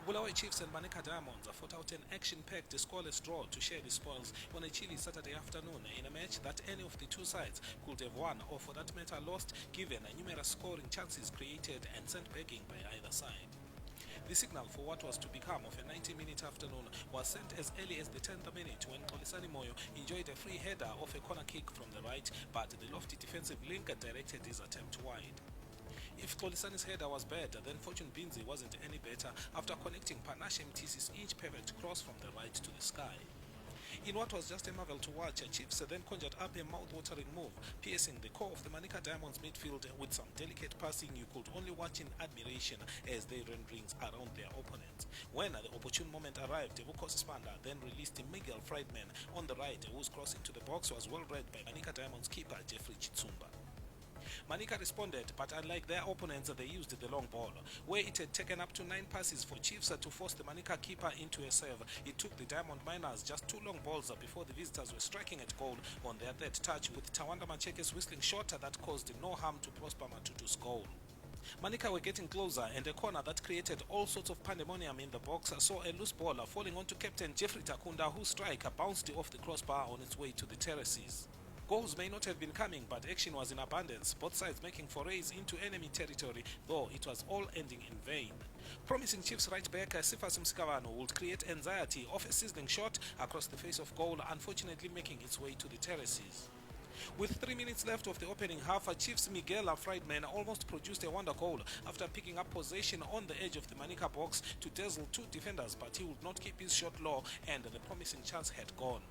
Bulawayo Chiefs and Manica Diamonds fought out an action-packed scoreless draw to share the spoils on a chilly Saturday afternoon in a match that any of the two sides could have won or for that matter lost, given numerous scoring chances created and sent begging by either side. The signal for what was to become of a 90-minute afternoon was sent as early as the 10th minute when Xolisani Moyo enjoyed a free header off a corner kick from the right, but the lofty defensive link directed his attempt wide. If Xolisani's header was bad, then Fortune Binzi wasn't any better after connecting Panache Mtisi's inch-pivot cross from the right to the sky. In what was just a marvel to watch, Chiefs then conjured up a mouth-watering move, piercing the core of the Manica Diamonds midfield with some delicate passing you could only watch in admiration as they ran rings around their opponents. When the opportune moment arrived, Vukosi Spanda then released Miguel Friedman on the right, whose cross into the box was well read by Manica Diamonds keeper Jeffrey Chitsumba. Manica responded, but unlike their opponents, they used the long ball. Where it had taken up to 9 passes for Chiefs to force the Manica keeper into a save, it took the Diamond Miners just 2 long balls before the visitors were striking at goal on their third touch, with Tawanda Macheke's whistling shot that caused no harm to Prosper Matutu's goal. Manica were getting closer, and a corner that created all sorts of pandemonium in the box saw a loose ball falling onto captain Jeffrey Takunda, whose strike bounced off the crossbar on its way to the terraces. Goals may not have been coming, but action was in abundance, both sides making forays into enemy territory, though it was all ending in vain. Promising Chiefs right back Sifas Msikavano would create anxiety of a sizzling shot across the face of goal, unfortunately making its way to the terraces. With 3 minutes left of the opening half, Chiefs Miguel Friedman almost produced a wonder goal after picking up possession on the edge of the Manica box to dazzle 2 defenders, but he would not keep his shot low and the promising chance had gone.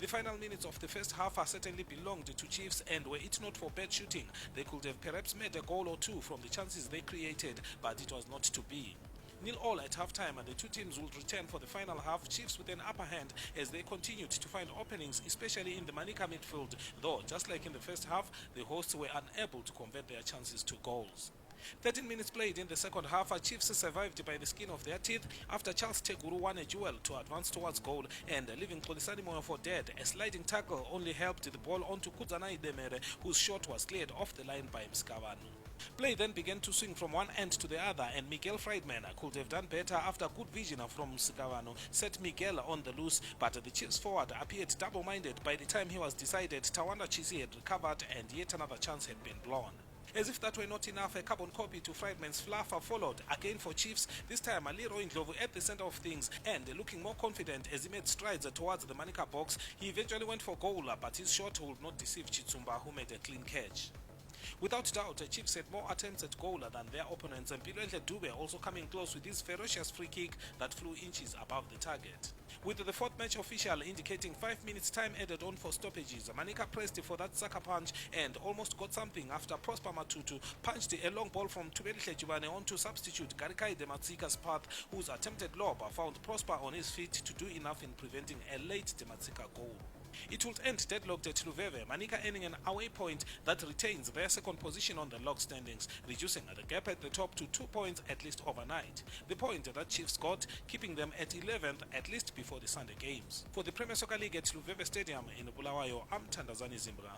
The final minutes of the first half certainly belonged to Chiefs, and were it not for bad shooting, they could have perhaps made a goal or 2 from the chances they created, but it was not to be. 0-0 at halftime, and the two teams would return for the final half, Chiefs with an upper hand as they continued to find openings, especially in the Manica midfield, though just like in the first half, the hosts were unable to convert their chances to goals. 13 minutes played in the second half, Chiefs survived by the skin of their teeth after Charles Teguru won a duel to advance towards goal and leaving Xolisani Moyo for dead. A sliding tackle only helped the ball onto Kudzanai Demere, whose shot was cleared off the line by Mskavano. Play then began to swing from one end to the other, and Miguel Friedman could have done better after good vision from Mskavano set Miguel on the loose, but the Chiefs forward appeared double-minded by the time he was decided. Tawanda Chisi had recovered and yet another chance had been blown. As if that were not enough, a carbon copy to Friedman's fluff followed, again for Chiefs, this time Leroy Ndlovu at the center of things and looking more confident as he made strides towards the Manica box. He eventually went for goal, but his shot would not deceive Chitsumba, who made a clean catch. Without doubt, Chiefs had more attempts at goal than their opponents, and Pilwendle Dube also coming close with his ferocious free kick that flew inches above the target. With the fourth match official indicating 5 minutes time added on for stoppages, Manica pressed for that sucker punch and almost got something after Prosper Matutu punched a long ball from Tubelihle Jubane onto substitute Garikai Dematsika's path, whose attempted lob found Prosper on his feet to do enough in preventing a late Dematsika goal. It would end deadlocked at Luveve, Manica earning an away point that retains their second position on the log standings, reducing the gap at the top to 2 points at least overnight. The point that Chiefs got, keeping them at 11th at least before the Sunday games. For the Premier Soccer League at Luveve Stadium in Bulawayo, I'm Tandazani Zimbra.